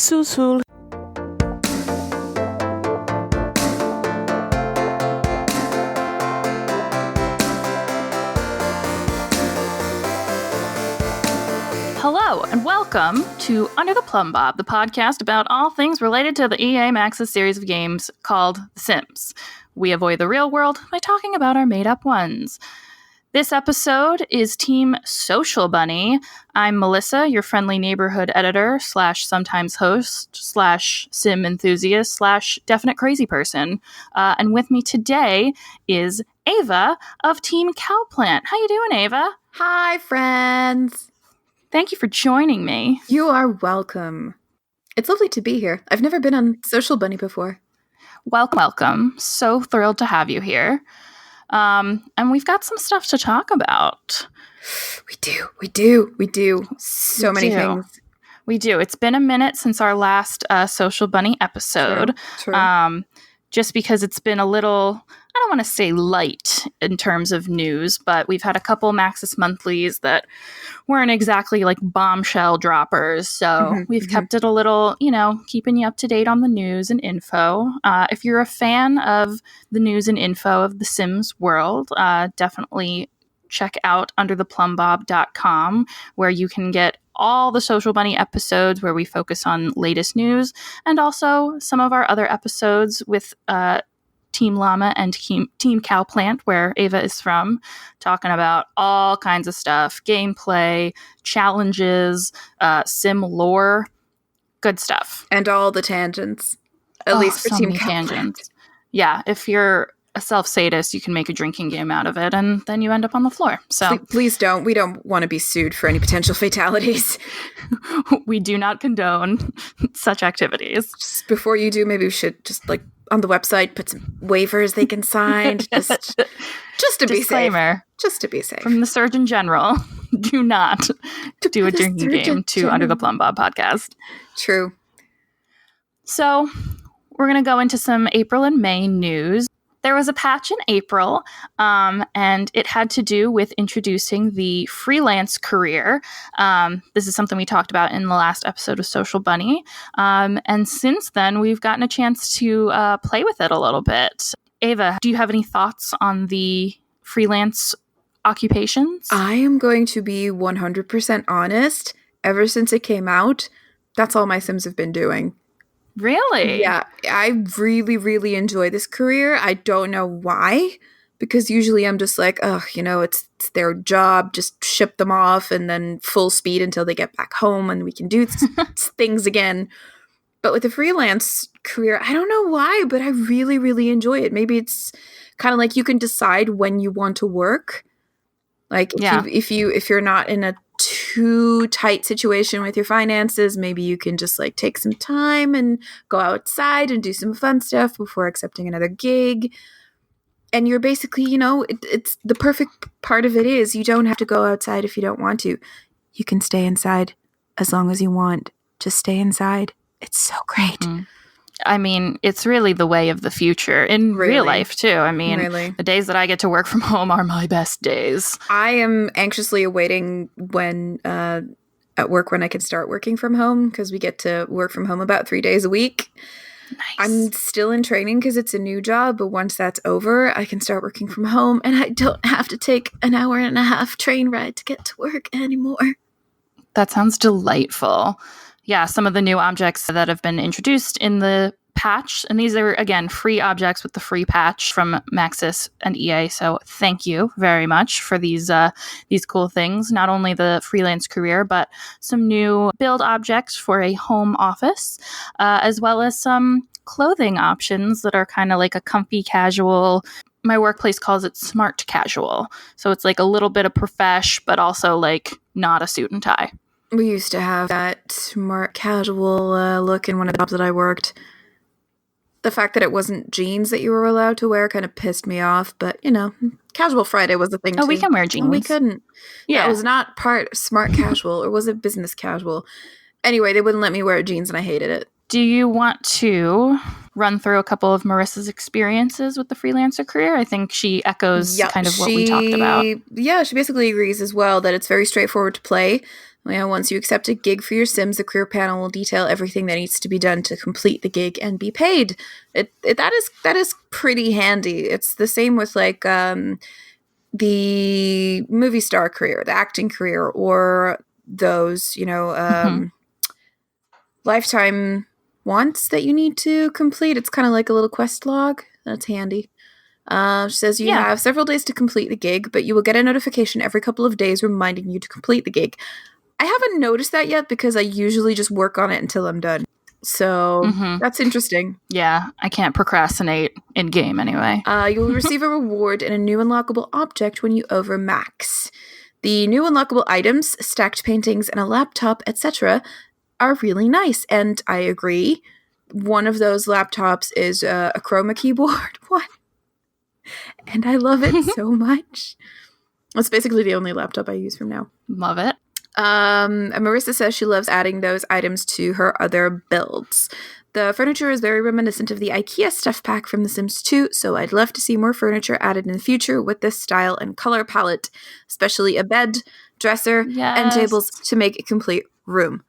Sul. Hello, and welcome to Under the Plumbob, the podcast about all things related to the EA Max's series of games called The Sims. We avoid the real world by talking about our made-up ones. This episode is Team Social Bunny. I'm Melissa, your friendly neighborhood editor / sometimes host / sim enthusiast / definite crazy person. And with me today is Ava of Team Cowplant. How you doing, Ava? Hi, friends. Thank you for joining me. You are welcome. It's lovely to be here. I've never been on Social Bunny before. Welcome. So thrilled to have you here. And we've got some stuff to talk about. We do. So many things. We do. It's been a minute since our last Social Bunny episode. True. Just because it's been a little, I don't want to say light in terms of news, but we've had a couple Maxis Monthlies that weren't exactly like bombshell droppers. So we've kept it a little, keeping you up to date on the news and info. If you're a fan of the news and info of the Sims world, definitely check out undertheplumbob.com, where you can get all the Social Bunny episodes where we focus on latest news, and also some of our other episodes with Team Llama and Team Cowplant, where Ava is from, talking about all kinds of stuff, gameplay, challenges, sim lore, good stuff. And all the tangents, at least for Team Cowplant. Tangents. Yeah, if you're a self-sadist, you can make a drinking game out of it, and then you end up on the floor. So please don't. We don't want to be sued for any potential fatalities. We do not condone such activities. Just before you do, maybe we should just on the website put some waivers they can sign, just to be safe. Just to be safe. From the Surgeon General, do not do a drinking game to Under the Plumbob podcast. True. So we're going to go into some April and May news. There was a patch in April, and it had to do with introducing the freelance career. This is something we talked about in the last episode of Social Bunny. And since then, we've gotten a chance to play with it a little bit. Ava, do you have any thoughts on the freelance occupations? I am going to be 100% honest. Ever since it came out, that's all my Sims have been doing. Really? Yeah, I really, really enjoy this career. I don't know why, because usually I'm just like, it's their job, just ship them off and then full speed until they get back home and we can do things again. But with the freelance career, I don't know why, but I really, really enjoy it. Maybe it's kind of like you can decide when you want to work. Like if you're not in a too tight situation with your finances, maybe you can just take some time and go outside and do some fun stuff before accepting another gig. And you're basically, it's the perfect part of it is you don't have to go outside if you don't want to. You can stay inside as long as you want. Just stay inside. It's so great. Mm-hmm. I mean, it's really the way of the future in real life, too. I mean, The days that I get to work from home are my best days. I am anxiously awaiting when at work when I can start working from home, because we get to work from home about 3 days a week. Nice. I'm still in training because it's a new job, but once that's over, I can start working from home, and I don't have to take an 1.5-hour train ride to get to work anymore. That sounds delightful. Yeah, some of the new objects that have been introduced in the patch, and these are, again, free objects with the free patch from Maxis and EA, so thank you very much for these cool things. Not only the freelance career, but some new build objects for a home office, as well as some clothing options that are kind of like a comfy casual. My workplace calls it smart casual, so it's like a little bit of profesh, but also not a suit and tie. We used to have that smart casual look in one of the jobs that I worked. The fact that it wasn't jeans that you were allowed to wear kind of pissed me off, but, Casual Friday was the thing, too. Oh, we can wear jeans. Oh, we couldn't. Yeah. That was not part smart casual, or was it business casual? Anyway, they wouldn't let me wear jeans, and I hated it. Do you want to run through a couple of Marissa's experiences with the freelancer career? I think she echoes kind of what we talked about. Yeah, she basically agrees as well that it's very straightforward to play. Once you accept a gig for your Sims, the career panel will detail everything that needs to be done to complete the gig and be paid. That is pretty handy. It's the same with like the movie star career, the acting career, or those lifetime wants that you need to complete. It's kind of like a little quest log. That's handy. She says you have several days to complete the gig, but you will get a notification every couple of days reminding you to complete the gig. I haven't noticed that yet because I usually just work on it until I'm done. So that's interesting. Yeah, I can't procrastinate in game anyway. You will receive a reward and a new unlockable object when you overmax. The new unlockable items, stacked paintings, and a laptop, etc., are really nice, and I agree. One of those laptops is a Chroma keyboard one, and I love it so much. It's basically the only laptop I use from now. Love it. Marissa says she loves adding those items to her other builds. The furniture is very reminiscent of the IKEA stuff pack from The Sims 2, so I'd love to see more furniture added in the future with this style and color palette, especially a bed, dresser, and tables to make a complete room.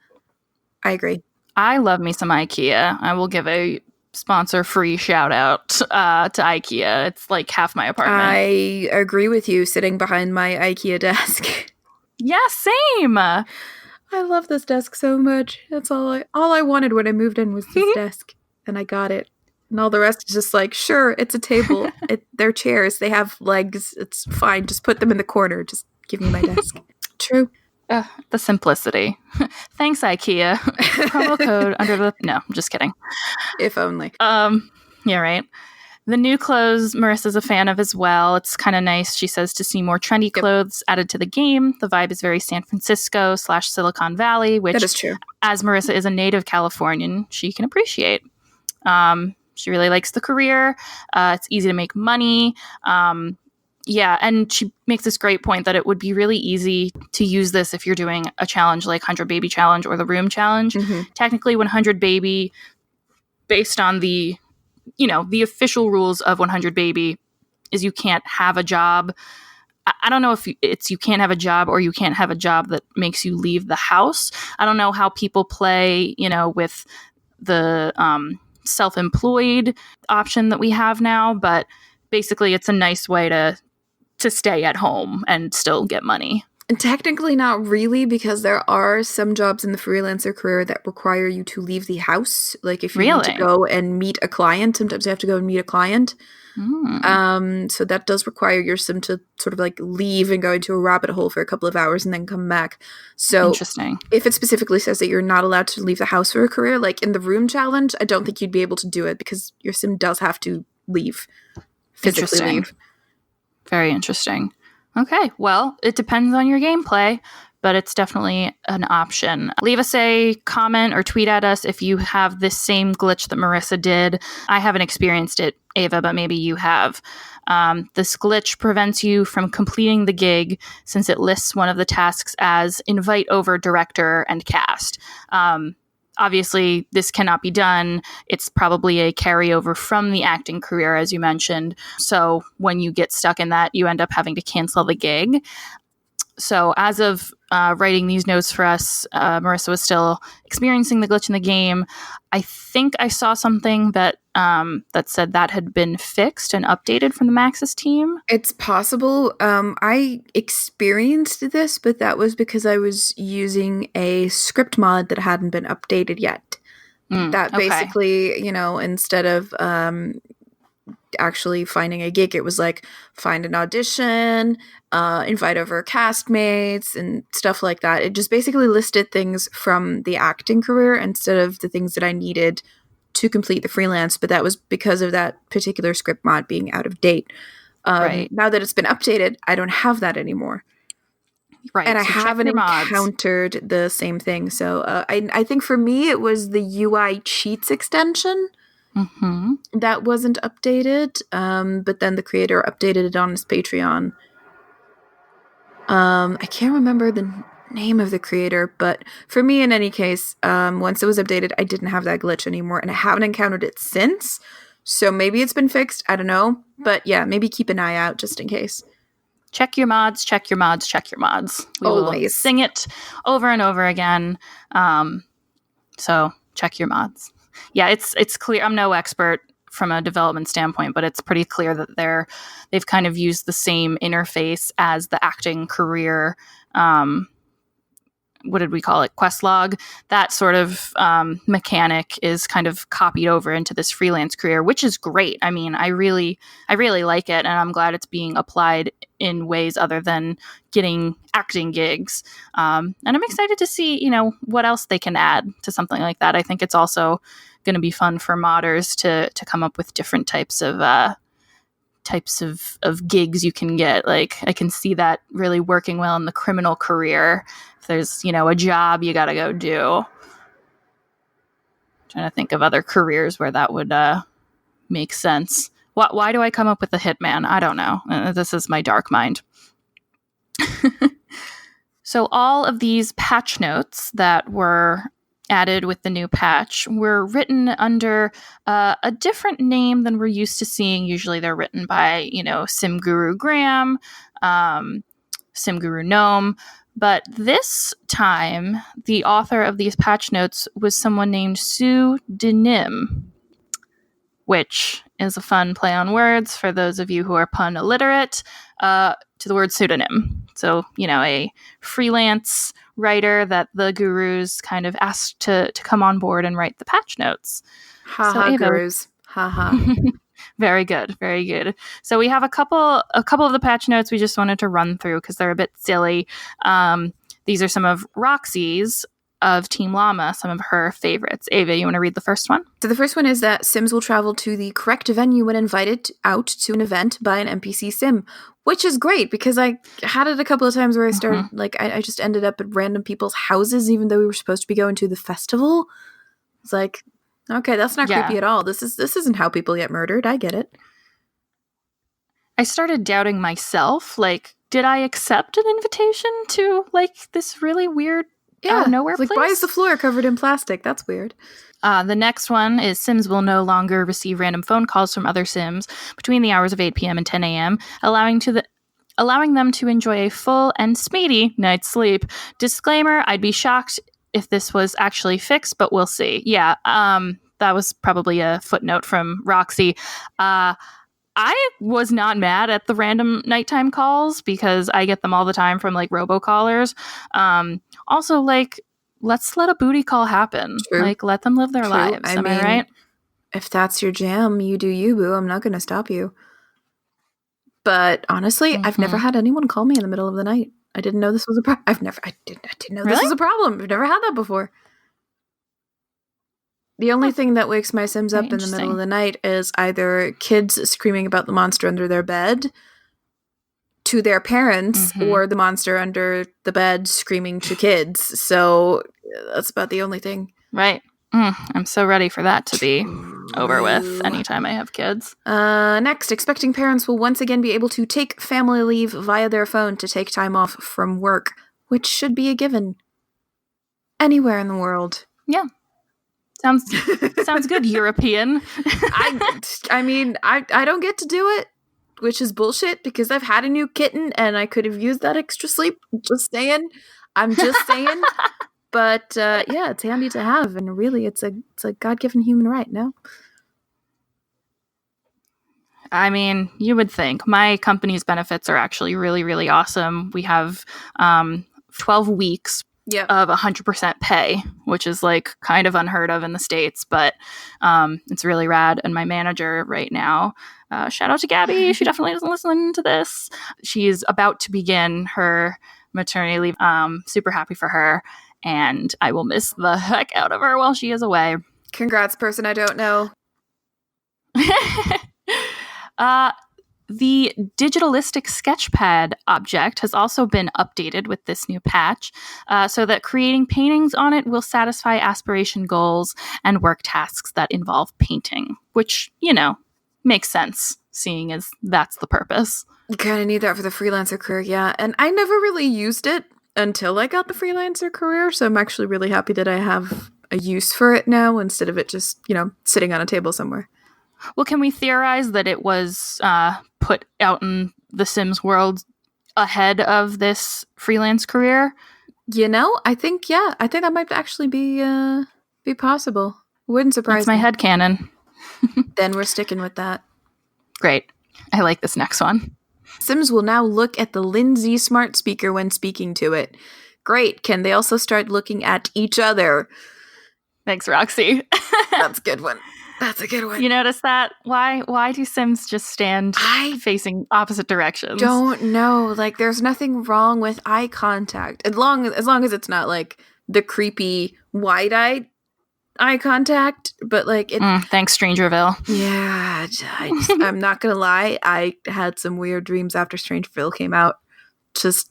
I agree. I love me some IKEA. I will give a sponsor-free shout-out to IKEA. It's like half my apartment. I agree with you, sitting behind my IKEA desk. Yeah, same. I love this desk so much. That's all I wanted when I moved in was this desk, and I got it. And all the rest is just like, sure, it's a table. They're chairs. They have legs. It's fine. Just put them in the corner. Just give me my desk. True. The simplicity. Thanks, IKEA. Promo code under the... No, I'm just kidding. If only. Yeah, right. The new clothes Marissa's a fan of as well. It's kind of nice, she says, to see more trendy clothes added to the game. The vibe is very San Francisco / Silicon Valley, which, that is true. As Marissa is a native Californian, she can appreciate. She really likes the career. It's easy to make money. Yeah, and she makes this great point that it would be really easy to use this if you're doing a challenge like 100 Baby Challenge or the Room Challenge. Technically, 100 Baby, based on the official rules of 100 Baby, is you can't have a job. I don't know if it's you can't have a job or you can't have a job that makes you leave the house. I don't know how people play, with the self-employed option that we have now, but basically it's a nice way to stay at home and still get money. And technically not really, because there are some jobs in the freelancer career that require you to leave the house. Like if you need to go and meet a client, sometimes you have to go and meet a client. So that does require your sim to sort of like leave and go into a rabbit hole for a couple of hours and then come back. So interesting. If it specifically says that you're not allowed to leave the house for a career, like in the Room Challenge, I don't think you'd be able to do it because your sim does have to leave. Physically leave. Very interesting. Okay, well, it depends on your gameplay, but it's definitely an option. Leave us a comment or tweet at us if you have this same glitch that Marissa did. I haven't experienced it, Ava, but maybe you have. This glitch prevents you from completing the gig since it lists one of the tasks as invite over director and cast. Obviously, this cannot be done. It's probably a carryover from the acting career, as you mentioned. So when you get stuck in that, you end up having to cancel the gig. So as of writing these notes for us, Marissa was still experiencing the glitch in the game. I think I saw something that said that had been fixed and updated from the Maxis team. It's possible. I experienced this, but that was because I was using a script mod that hadn't been updated yet. That basically, instead of actually finding a gig, it was like find an audition, invite over castmates and stuff like that. It just basically listed things from the acting career instead of the things that I needed to complete the freelance, but that was because of that particular script mod being out of date. Now that it's been updated, I don't have that anymore. Right. And I haven't encountered the same thing. So I think for me, it was the UI cheats extension. That wasn't updated, but then the creator updated it on his Patreon. I can't remember the name of the creator, but for me, in any case, once it was updated, I didn't have that glitch anymore, and I haven't encountered it since. So maybe it's been fixed. I don't know, but yeah, maybe keep an eye out just in case. check your mods, check your mods, check your mods. We Always. will sing it over and over again. So check your mods. Yeah, it's clear. I'm no expert from a development standpoint, but it's pretty clear that they've kind of used the same interface as the acting career. What did we call it? Quest log. That sort of mechanic is kind of copied over into this freelance career, which is great. I mean, I really like it, and I'm glad it's being applied in ways other than getting acting gigs. And I'm excited to see, what else they can add to something like that. I think it's also going to be fun for modders to come up with different types of gigs you can get. Like, I can see that really working well in the criminal career. If there's, a job you got to go do. Trying to think of other careers where that would make sense. Why do I come up with a hitman? I don't know. This is my dark mind. So all of these patch notes that were added with the new patch were written under a different name than we're used to seeing. Usually they're written by, Sim Guru Graham, Sim Guru Gnome. But this time, the author of these patch notes was someone named Sue Denim, which is a fun play on words for those of you who are pun illiterate, to the word pseudonym. So, a freelance writer that the gurus kind of asked to come on board and write the patch notes. Ha, gurus. Ha. Very good, very good. So we have a couple of the patch notes we just wanted to run through because they're a bit silly. These are some of Roxy's of Team Llama, some of her favorites. Ava, you want to read the first one? So the first one is that Sims will travel to the correct venue when invited out to an event by an NPC Sim, which is great because I had it a couple of times where I started, I just ended up at random people's houses even though we were supposed to be going to the festival. It's like, okay, that's not creepy at all. This isn't how people get murdered. I get it. I started doubting myself. Like, did I accept an invitation to this really weird out of nowhere place? Why is the floor covered in plastic? That's weird. The next one is Sims will no longer receive random phone calls from other Sims between the hours of 8 p.m. and 10 a.m., allowing them to enjoy a full and speedy night's sleep. Disclaimer, I'd be shocked if this was actually fixed, but we'll see. Yeah, that was probably a footnote from Roxy. I was not mad at the random nighttime calls because I get them all the time from robocallers. Also, let's let a booty call happen. True. Let them live their lives. Am I right? If that's your jam, you do you, boo. I'm not going to stop you. But honestly, I've never had anyone call me in the middle of the night. I didn't know this was a problem. I didn't know this was a problem. I've never had that before. The only thing that wakes my Sims up in the middle of the night is either kids screaming about the monster under their bed to their parents or the monster under the bed screaming to kids. So that's about the only thing. Right. I'm so ready for that to be over with anytime I have kids. Next, expecting parents will once again be able to take family leave via their phone to take time off from work, which should be a given anywhere in the world. Yeah. Sounds good, European. I mean, I don't get to do it, which is bullshit because I've had a new kitten and I could have used that extra sleep. I'm just saying. But yeah, it's handy to have, and really, it's a God-given human right. No. I mean, you would think. My company's benefits are actually really, really awesome. We have 12 weeks. Of 100% pay, which is kind of unheard of in the States, but it's really rad. And my manager right now, shout out to Gabby, she definitely doesn't listen to this. She's about to begin her maternity leave. Super happy for her, and I will miss the heck out of her while she is away. Congrats, person I don't know. The digitalistic sketchpad object has also been updated with this new patch so that creating paintings on it will satisfy aspiration goals and work tasks that involve painting, which, makes sense, seeing as that's the purpose. You kind of need that for the freelancer career, yeah. And I never really used it until I got the freelancer career, so I'm actually really happy that I have a use for it now instead of it just, sitting on a table somewhere. Well, can we theorize that it was put out in the Sims world ahead of this freelance career? I think that might actually be possible. Wouldn't surprise That's my me. headcanon. Then we're sticking with that. Great. I like this next one. Sims will now look at the Lindsay smart speaker when speaking to it. Great. Can they also start looking at each other? Thanks, Roxy. That's a good one. That's a good one. You notice that? Why do Sims just stand facing opposite directions? Don't know. Like, there's nothing wrong with eye contact. As long as it's not like the creepy wide-eyed eye contact, but like thanks, Strangerville. Yeah, I'm not gonna lie. I had some weird dreams after Strangerville came out. Just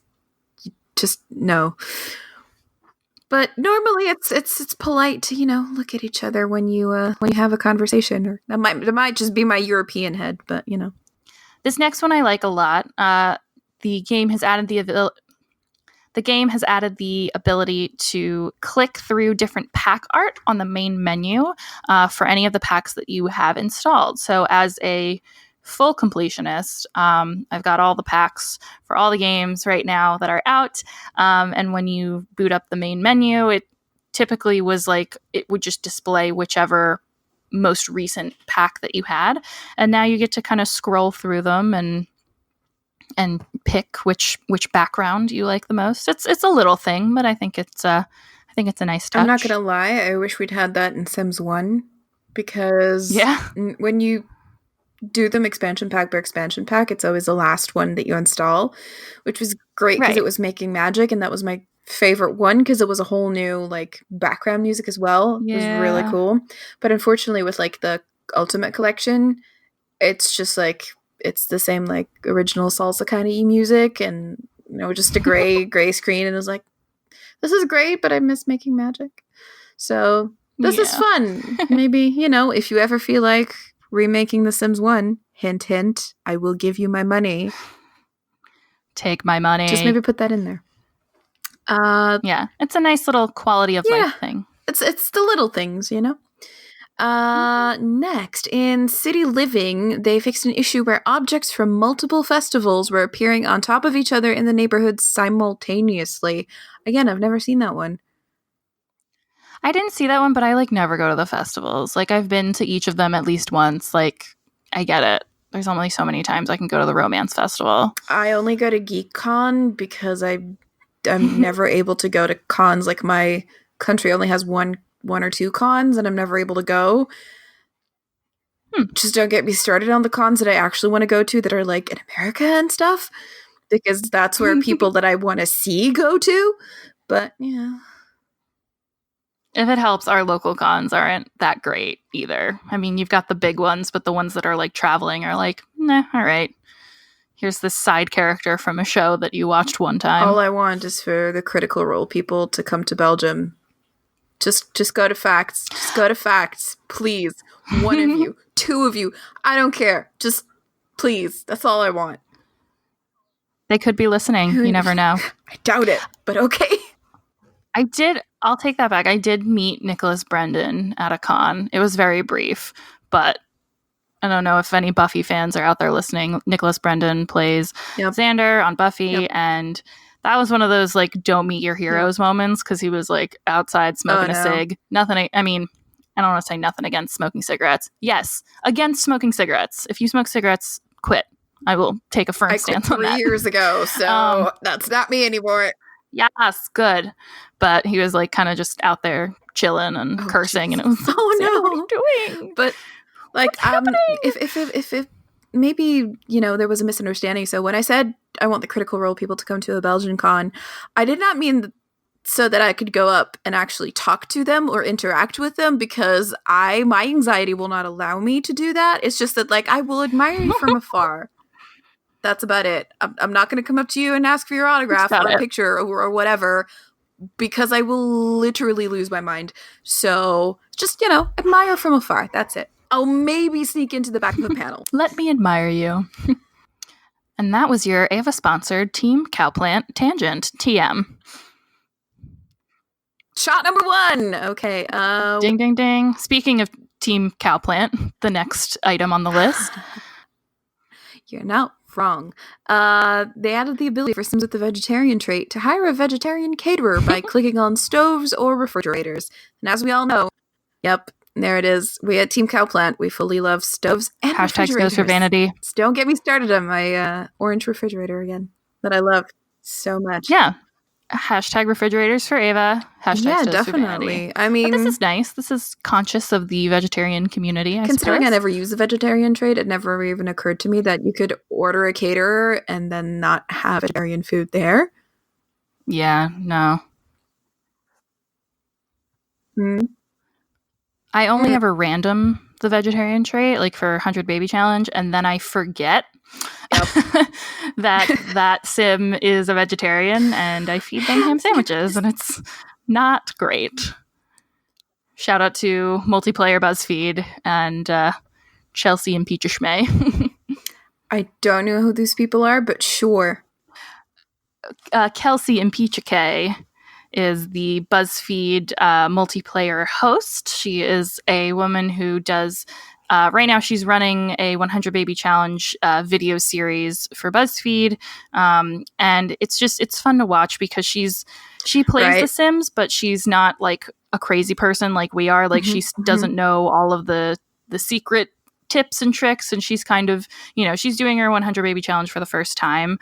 no. But normally it's polite to look at each other when you have a conversation. Or that might just be my European head, but This next one I like a lot. The game has added the ability to click through different pack art on the main menu for any of the packs that you have installed. So as a full completionist, I've got all the packs for all the games right now that are out. And when you boot up the main menu, it typically was like it would just display whichever most recent pack that you had. And now you get to kind of scroll through them and pick which background you like the most. It's a little thing, but I think it's a nice touch. I'm not gonna lie, I wish we'd had that in Sims 1 because when you do them expansion pack by expansion pack, it's always the last one that you install, which was great because it was making magic, and that was my favorite one because it was a whole new like background music as well. It was really cool. But unfortunately with like the Ultimate Collection, it's just like it's the same like original salsa kind of music, and just a gray screen, and it was like, this is great, but I miss making magic. So this is fun. Maybe, if you ever feel like remaking The Sims 1, hint hint, I will give you my money. Take my money. Just maybe put that in there. It's a nice little quality of life thing. It's the little things, Next, in City Living, they fixed an issue where objects from multiple festivals were appearing on top of each other in the neighborhood simultaneously. Again, I've never seen that one. I didn't see that one, but I never go to the festivals. I've been to each of them at least once. I get it. There's only so many times I can go to the romance festival. I only go to GeekCon because I'm never able to go to cons. Like, my country only has one or two cons, and I'm never able to go. Just don't get me started on the cons that I actually want to go to that are like in America and stuff, because that's where people that I want to see go to. But if it helps, our local cons aren't that great either. I mean, you've got the big ones, but the ones that are traveling are nah, all right. Here's this side character from a show that you watched one time. All I want is for the Critical Role people to come to Belgium. Just go to Facts. Just go to Facts, please. One of you, two of you. I don't care. Just please. That's all I want. They could be listening. You never know. I doubt it, but okay. I'll take that back. I did meet Nicholas Brendan at a con. It was very brief, but I don't know if any Buffy fans are out there listening. Nicholas Brendan plays Xander on Buffy, and that was one of those don't meet your heroes moments, because he was outside smoking a cig. Nothing. I mean, I don't want to say nothing against smoking cigarettes. Yes, against smoking cigarettes. If you smoke cigarettes, quit. I will take a firm stance on that. 3 years ago, so that's not me anymore. Yes, good. But he was kind of just out there chilling and cursing, and it was no, what are you doing? But if maybe there was a misunderstanding. So when I said I want the Critical Role people to come to a Belgian con, I did not mean so that I could go up and actually talk to them or interact with them, because my anxiety will not allow me to do that. It's just that I will admire you from afar. That's about it. I'm not going to come up to you and ask for your autograph or a picture or whatever, because I will literally lose my mind. So just, admire from afar. That's it. I'll maybe sneak into the back of the panel. Let me admire you. And that was your Ava-sponsored Team Cowplant Tangent, TM. Shot number 1. Okay. Ding, ding, ding. Speaking of Team Cowplant, the next item on the list. You're now Wrong. They added the ability for Sims with the vegetarian trait to hire a vegetarian caterer by clicking on stoves or refrigerators. And as we all know, yep, there it is. We at Team Cowplant, we fully love stoves and Hashtag refrigerators. stoves for vanity. So don't get me started on my orange refrigerator again that I love so much. Yeah. Hashtag refrigerators for Ava. Hashtag stoves for vanity. I mean, but this is nice. This is conscious of the vegetarian community, I considering suppose. I never use the vegetarian trait, it never even occurred to me that you could order a caterer and then not have vegetarian food there. Yeah, no. Hmm. I only ever random the vegetarian trait, like for 100 Baby Challenge, and then I forget that sim is a vegetarian, and I feed them ham sandwiches, and it's not great. Shout out to multiplayer BuzzFeed and Chelsea and Peach Schmay. I don't know who these people are, but sure. Kelsey and Peach K is the BuzzFeed multiplayer host. She is a woman who does, right now she's running a 100 Baby Challenge video series for BuzzFeed. And it's fun to watch because she plays The Sims, but she's not like a crazy person like we are. Like she doesn't know all of the secret tips and tricks, and she's kind of, she's doing her 100 Baby Challenge for the first time.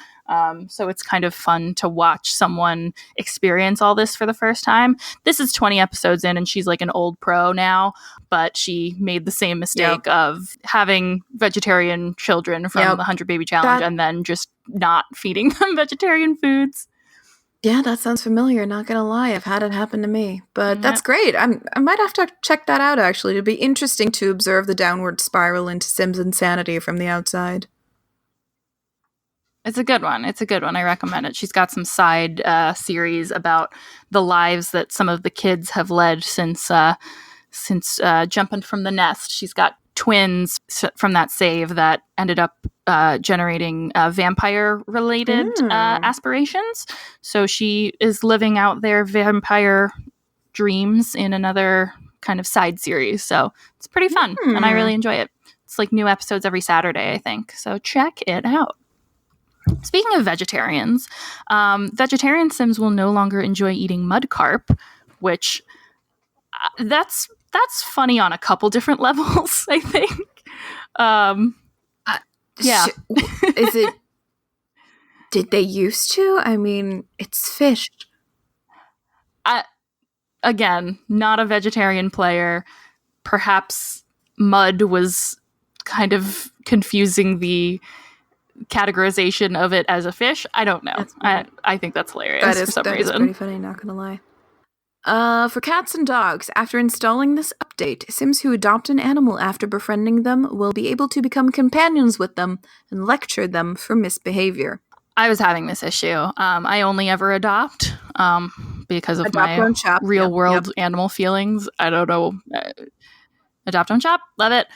So it's kind of fun to watch someone experience all this for the first time. This is 20 episodes in, and she's like an old pro now, but she made the same mistake of having vegetarian children from the 100 Baby Challenge and then just not feeding them vegetarian foods. Yeah, that sounds familiar. Not gonna lie, I've had it happen to me. But that's great. I might have to check that out, actually. It'd be interesting to observe the downward spiral into Sims insanity from the outside. It's a good one. I recommend it. She's got some side series about the lives that some of the kids have led since jumping from the nest. She's got twins from that save that ended up generating vampire-related aspirations. So she is living out their vampire dreams in another kind of side series. So it's pretty fun, and I really enjoy it. It's like new episodes every Saturday, I think. So check it out. Speaking of vegetarians, vegetarian Sims will no longer enjoy eating mud carp, which that's funny on a couple different levels, I think. Yeah. Is it... Did they used to? I mean, it's fish. Again, not a vegetarian player. Perhaps mud was kind of confusing the categorization of it as a fish. I don't know. I think that's hilarious for some reason. That is pretty funny, not gonna lie. For cats and dogs, after installing this update, Sims who adopt an animal after befriending them will be able to become companions with them and lecture them for misbehavior. I was having this issue. I only ever adopt because of my real world animal feelings. I don't know. Adopt, don't shop. Love it.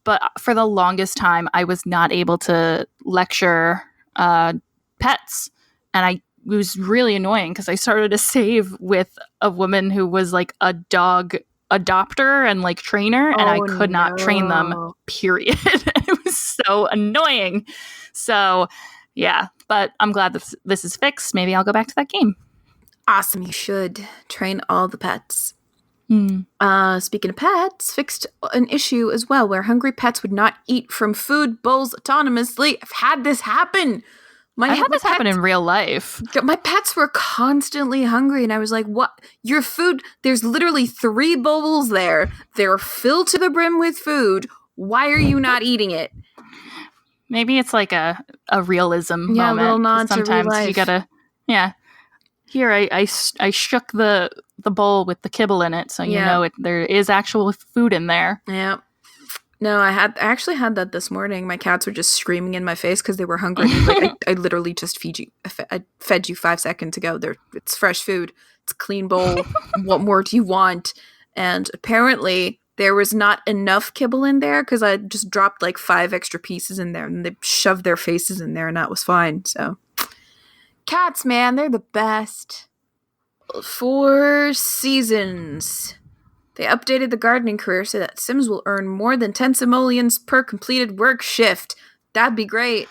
But for the longest time, I was not able to lecture pets. And it was really annoying because I started a save with a woman who was like a dog adopter and like trainer, and I could not train them, period. It was so annoying. So, yeah. But I'm glad this is fixed. Maybe I'll go back to that game. Awesome. You should train all the pets. Speaking of pets, fixed an issue as well where hungry pets would not eat from food bowls autonomously. I've had this happen. I've had this happen in real life. My pets were constantly hungry, and I was like, what? Your food, there's literally 3 bowls there. They're filled to the brim with food. Why are you not eating it? Maybe it's like a realism moment. A little nod to real life. You gotta, Here, I shook the bowl with the kibble in it, so you know there is actual food in there. Yeah. No, I actually had that this morning. My cats were just screaming in my face because they were hungry. I literally just I fed you 5 seconds ago. It's fresh food. It's a clean bowl. What more do you want? And apparently there was not enough kibble in there because I just dropped like 5 extra pieces in there, and they shoved their faces in there, and that was fine. So cats, man, they're the best. 4 seasons. They updated the gardening career so that Sims will earn more than 10 simoleons per completed work shift. That'd be great.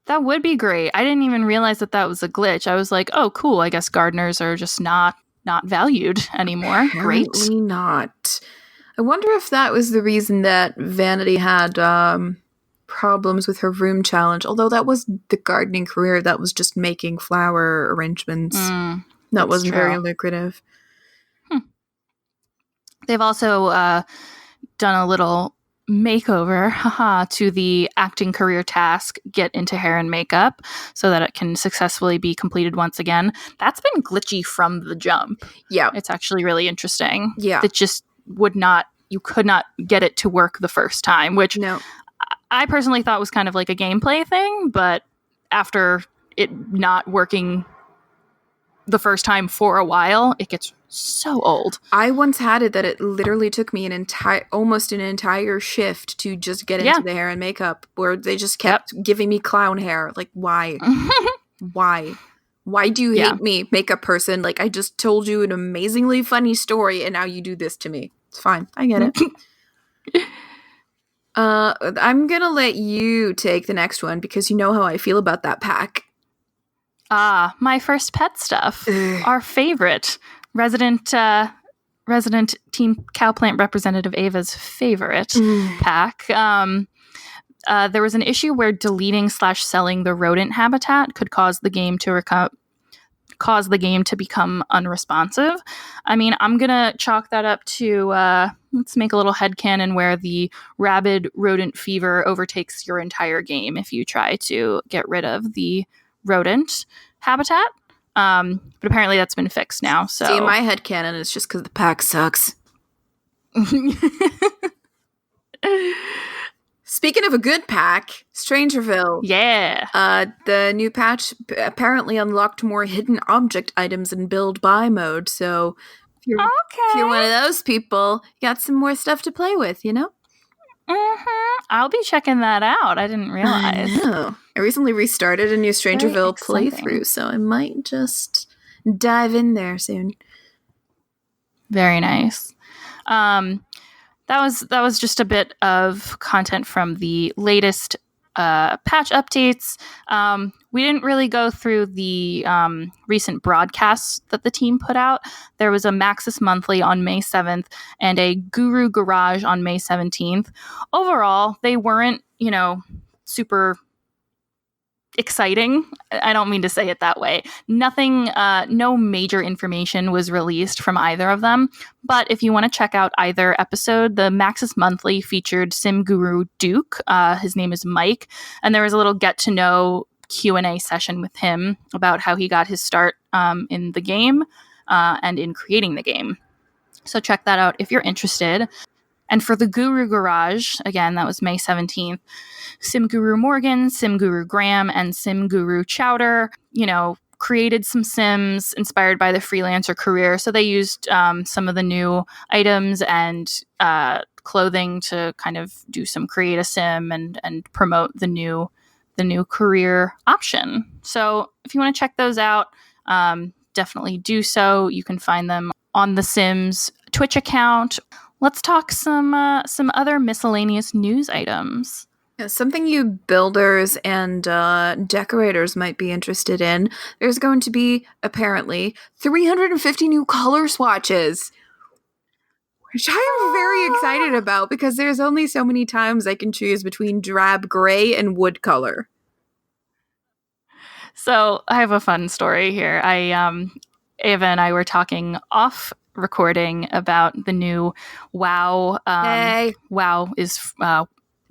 That would be great. I didn't even realize that was a glitch. I was like, oh, cool. I guess gardeners are just not valued anymore. Great. Apparently not. I wonder if that was the reason that Vanity had problems with her room challenge. Although that was the gardening career, that was just making flower arrangements. That wasn't very lucrative. They've also done a little makeover to the acting career task, get into hair and makeup, so that it can successfully be completed once again. That's been glitchy from the jump. Yeah. It's actually really interesting. Yeah. It just you could not get it to work the first time, which I personally thought was kind of like a gameplay thing, but after it not working the first time for a while, it gets so old. I once had it that it literally took me almost an entire shift to just get into the hair and makeup, where they just kept giving me clown hair. Like, why? Why do you hate me, makeup person? Like, I just told you an amazingly funny story and now you do this to me. It's fine. I get it. I'm gonna let you take the next one because you know how I feel about that pack. My first pet stuff. Our favorite. Resident Team Cowplant Representative Ava's favorite pack. There was an issue where deleting/selling the rodent habitat could cause the game to become unresponsive. I mean, I'm gonna chalk that up to let's make a little headcanon where the rabid rodent fever overtakes your entire game if you try to get rid of the rodent habitat. But apparently that's been fixed now. So see, my headcanon is just because the pack sucks. Speaking of a good pack, Strangerville. Yeah. The new patch apparently unlocked more hidden object items in build buy mode. So if you're one of those people, you got some more stuff to play with, you know? I'll be checking that out. I didn't realize. I know. I recently restarted a new Strangerville playthrough, so I might just dive in there soon. Very nice. That was just a bit of content from the latest patch updates. We didn't really go through the recent broadcasts that the team put out. There was a Maxis Monthly on May 7th and a Guru Garage on May 17th. Overall, they weren't, super exciting. I don't mean to say it that way. Nothing, no major information was released from either of them. But if you want to check out either episode, the Maxis Monthly featured Sim Guru Duke. His name is Mike. And there was a little get to know Q&A session with him about how he got his start in the game and in creating the game. So check that out if you're interested. And for the Guru Garage, again, that was May 17th, Sim Guru Morgan, Sim Guru Graham, and Sim Guru Chowder, created some Sims inspired by the freelancer career. So they used some of the new items and clothing to kind of do some create a Sim and promote the new career option. So if you want to check those out, definitely do so. You can find them on the Sims Twitch account. Let's talk some other miscellaneous news items. Yeah, something you builders and decorators might be interested in. There's going to be, apparently, 350 new color swatches, which I am very excited about because there's only so many times I can choose between drab gray and wood color. So I have a fun story here. Ava and I were talking off recording about the new WoW. WoW is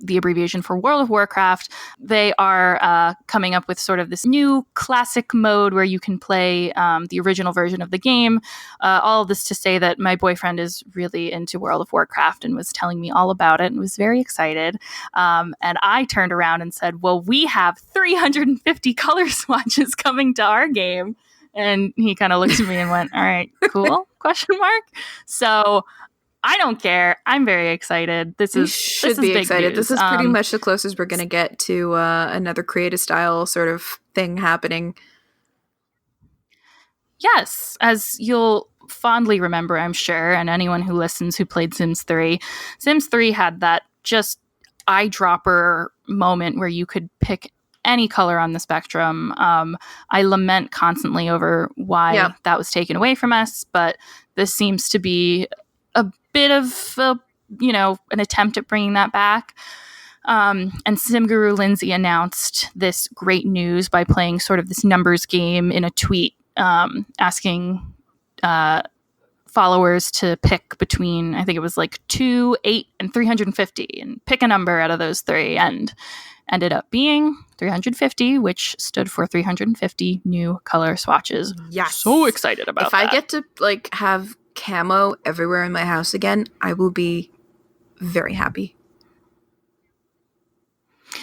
the abbreviation for World of Warcraft. They are coming up with sort of this new classic mode where you can play the original version of the game. All of this to say that my boyfriend is really into World of Warcraft and was telling me all about it and was very excited. And I turned around and said, well, we have 350 color swatches coming to our game. And he kind of looked at me and went, all right, cool, ? So I don't care. I'm very excited. This is big excited. News. This is pretty much the closest we're going to get to another creative style sort of thing happening. Yes, as you'll fondly remember, I'm sure, and anyone who listens who played Sims 3, Sims 3 had that just eyedropper moment where you could pick any color on the spectrum. I lament constantly over why that was taken away from us, but this seems to be a bit of an attempt at bringing that back. And Sim Guru Lindsay announced this great news by playing sort of this numbers game in a tweet, asking followers to pick between, I think it was like 2, 8, and 350, and pick a number out of those three, and ended up being 350, which stood for 350 new color swatches. Yes. So excited about that. If I get to like have camo everywhere in my house again, I will be very happy.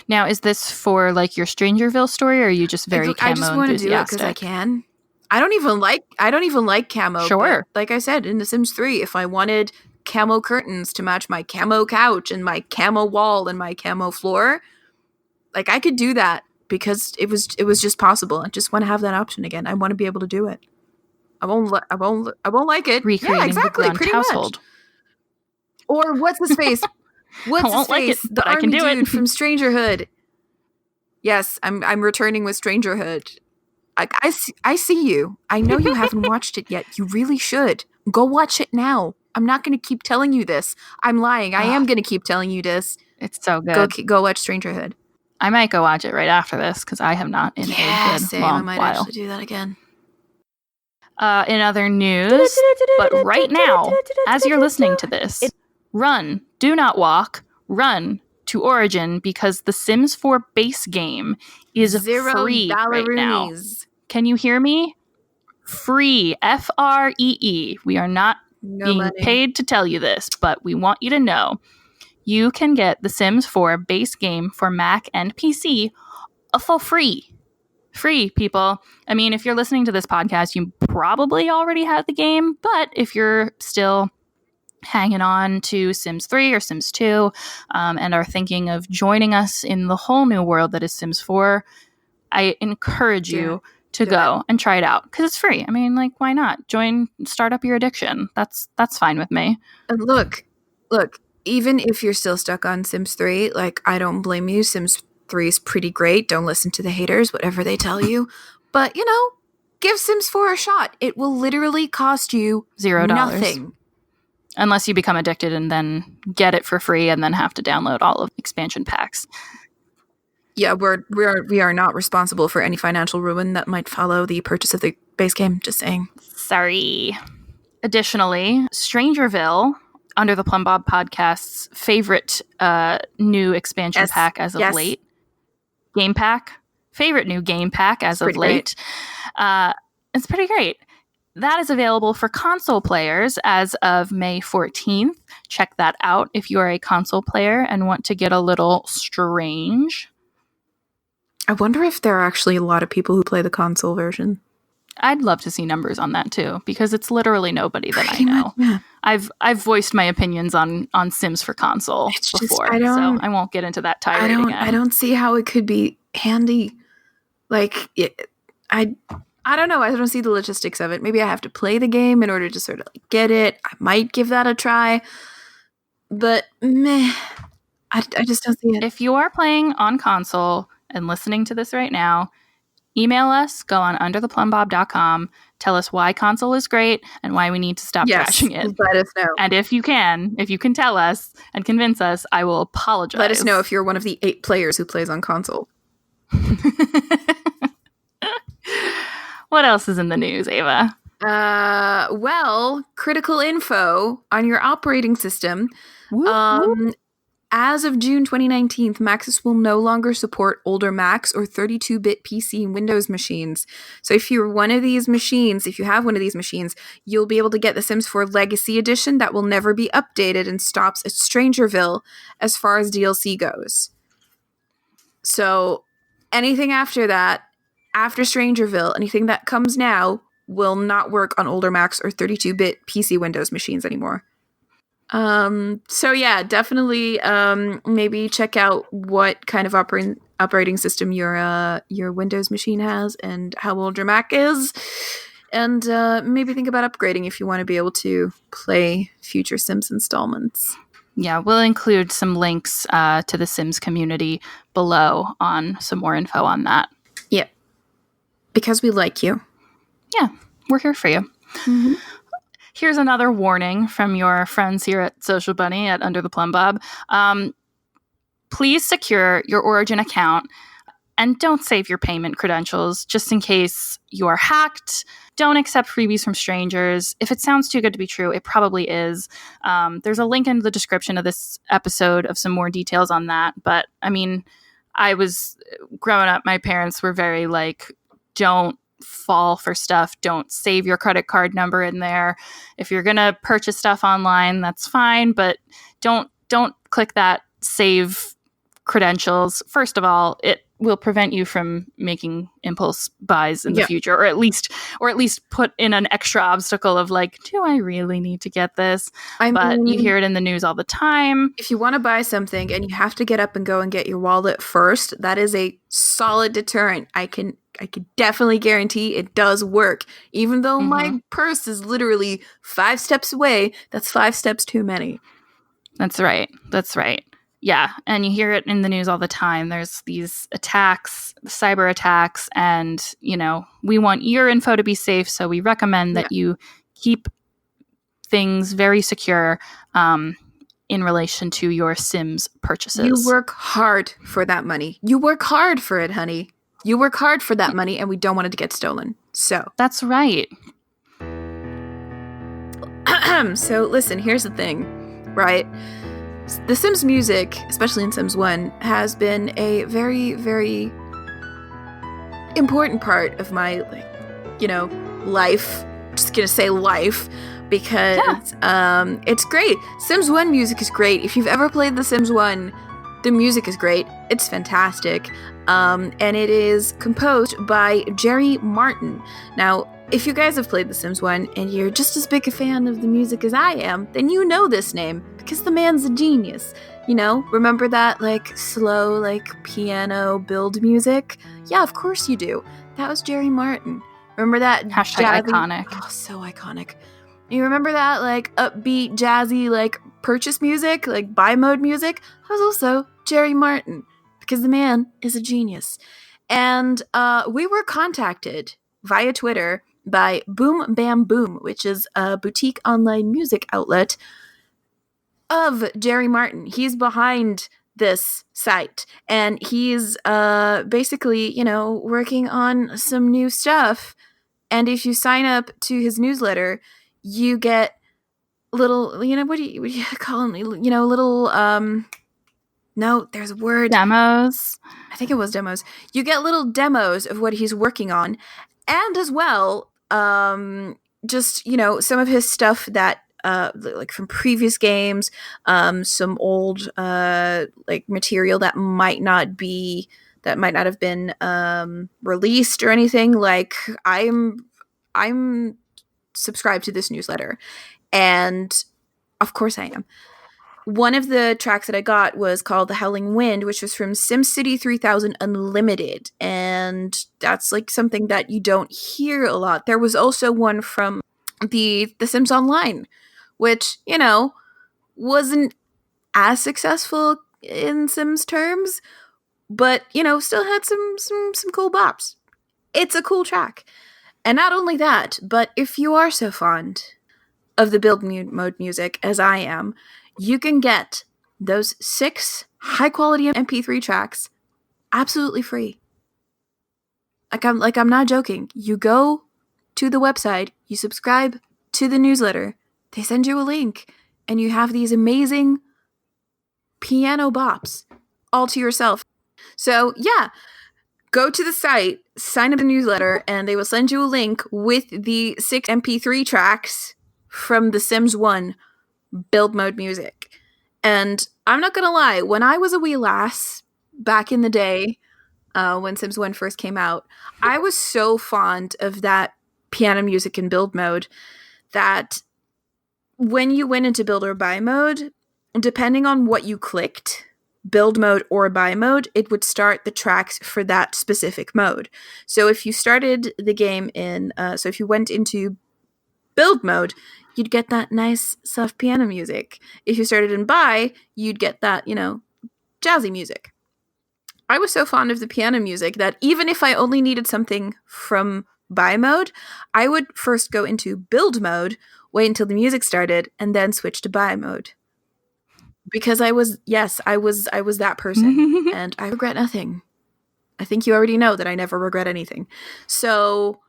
Now, is this for like your Strangerville story, or are you just very camo enthusiastic? I just want to do it because I can. I don't even like camo. Sure. Like I said, in The Sims 3, if I wanted camo curtains to match my camo couch and my camo wall and my camo floor, like I could do that because it was just possible. I just want to have that option again. I want to be able to do it. I won't like it. Recreating the Grunt household. Much. Or what's his face? What's his face? Like it, the army dude from Strangerhood. Yes, I'm returning with Strangerhood. I see you. I know you haven't watched it yet. You really should. Go watch it now. I'm not going to keep telling you this. I'm lying. I am going to keep telling you this. It's so good. Go watch Strangerhood. I might go watch it right after this because I have not in a good long I might while. actually do that again. In other news, but right now, as you're listening to this, run, do not walk, run to Origin because the Sims 4 base game is free right now. Can you hear me? Free. Free. We are not being paid to tell you this, but we want you to know. You can get the Sims 4 base game for Mac and PC for free. Free, people. I mean, if you're listening to this podcast, you probably already have the game, but if you're still hanging on to Sims 3 or Sims 2 and are thinking of joining us in the whole new world that is Sims 4, I encourage you to go and try it out because it's free. I mean, like, why not? Start up your addiction. That's fine with me. And look, even if you're still stuck on Sims 3, like, I don't blame you. Sims 3 is pretty great. Don't listen to the haters, whatever they tell you. But, give Sims 4 a shot. It will literally cost you $0. Nothing. Unless you become addicted and then get it for free and then have to download all of the expansion packs. Yeah, we are not responsible for any financial ruin that might follow the purchase of the base game. Just saying. Sorry. Additionally, Strangerville, Under the Plumbob Podcast's favorite new expansion pack as of late. Game pack. Favorite new game pack as of late. It's pretty great. That is available for console players as of May 14th. Check that out if you are a console player and want to get a little strange. I wonder if there are actually a lot of people who play the console version. I'd love to see numbers on that too, because it's literally nobody that I know. Yeah. I've voiced my opinions on Sims for console before, so I won't get into that tirade again. I don't see how it could be handy. Like, I don't know. I don't see the logistics of it. Maybe I have to play the game in order to sort of like get it. I might give that a try, but meh. I just don't see it. If you are playing on console and listening to this right now, email us, go on undertheplumbob.com, tell us why console is great and why we need to stop trashing it. Let us know. And if you can tell us and convince us, I will apologize. Let us know if you're one of the 8 players who plays on console. What else is in the news, Ava? Well, critical info on your operating system. As of June 2019, Maxis will no longer support older Macs or 32-bit PC and Windows machines. So if you have one of these machines, you'll be able to get the Sims 4 Legacy Edition that will never be updated and stops at Strangerville as far as DLC goes. So anything after that, after Strangerville, anything that comes now will not work on older Macs or 32-bit PC Windows machines anymore. So yeah, definitely maybe check out what kind of operating system your Windows machine has and how old your Mac is, and maybe think about upgrading if you want to be able to play future Sims installments. Yeah, we'll include some links to the Sims community below on some more info on that. Yep. Because we like you. Yeah, we're here for you. Mm-hmm. Here's another warning from your friends here at Social Bunny at Under the Plumbob. Please secure your Origin account and don't save your payment credentials just in case you are hacked. Don't accept freebies from strangers. If it sounds too good to be true, it probably is. There's a link in the description of this episode of some more details on that. But I mean, I was growing up, my parents were very like, don't fall for stuff. Don't save your credit card number in there. If you're going to purchase stuff online, that's fine, but don't click that save credentials. First of all, it will prevent you from making impulse buys in the future, or at least put in an extra obstacle of like, do I really need to get this? But you hear it in the news all the time. If you want to buy something and you have to get up and go and get your wallet first, that is a solid deterrent. I can definitely guarantee it does work. Even though my purse is literally 5 steps away, that's 5 steps too many. That's right. Yeah, and you hear it in the news all the time. There's these attacks, cyber attacks, and, we want your info to be safe, so we recommend that you keep things very secure in relation to your Sims purchases. You work hard for that money. You work hard for it, honey. You work hard for that money, and we don't want it to get stolen. So. That's right. So, listen, here's the thing, right? The Sims music, especially in Sims 1, has been a very, very important part of my, life. I'm just gonna say life, because it's great. Sims 1 music is great. If you've ever played The Sims 1, the music is great. It's fantastic. And it is composed by Jerry Martin. Now, if you guys have played The Sims 1 and you're just as big a fan of the music as I am, then you know this name, because the man's a genius. Remember that, slow, piano build music? Yeah, of course you do. That was Jerry Martin. Remember that? Hashtag iconic. Oh, so iconic. You remember that, upbeat, jazzy, purchase music, buy mode music? That was also Jerry Martin, because the man is a genius. And we were contacted via Twitter by Boom Bam Boom, which is a boutique online music outlet of Jerry Martin. He's behind this site, and he's basically, working on some new stuff. And if you sign up to his newsletter, you get little, what do you call them? Little, no, there's a word. Demos. I think it was demos. You get little demos of what he's working on. And as well, just, some of his stuff that, from previous games, some old, material that might not have been, released or anything. I'm subscribed to this newsletter, and of course I am. One of the tracks that I got was called The Howling Wind, which was from SimCity 3000 Unlimited. And that's something that you don't hear a lot. There was also one from the Sims Online, which, wasn't as successful in Sims terms, but, still had some cool bops. It's a cool track. And not only that, but if you are so fond of the build mode music as I am, you can get those 6 high-quality MP3 tracks absolutely free. I'm not joking. You go to the website, you subscribe to the newsletter, they send you a link, and you have these amazing piano bops all to yourself. So, yeah, go to the site, sign up the newsletter, and they will send you a link with the 6 MP3 tracks from The Sims 1 build mode music. And I'm not gonna lie, when I was a wee lass back in the day, when Sims 1 first came out, I was so fond of that piano music in build mode that when you went into build or buy mode, depending on what you clicked, build mode or buy mode, it would start the tracks for that specific mode. So if you started the game in, so if you went into build mode, you'd get that nice soft piano music. If you started in bi, you'd get that, jazzy music. I was so fond of the piano music that even if I only needed something from bi mode, I would first go into build mode, wait until the music started, and then switch to bi mode. Because I was that person, and I regret nothing. I think you already know that I never regret anything. So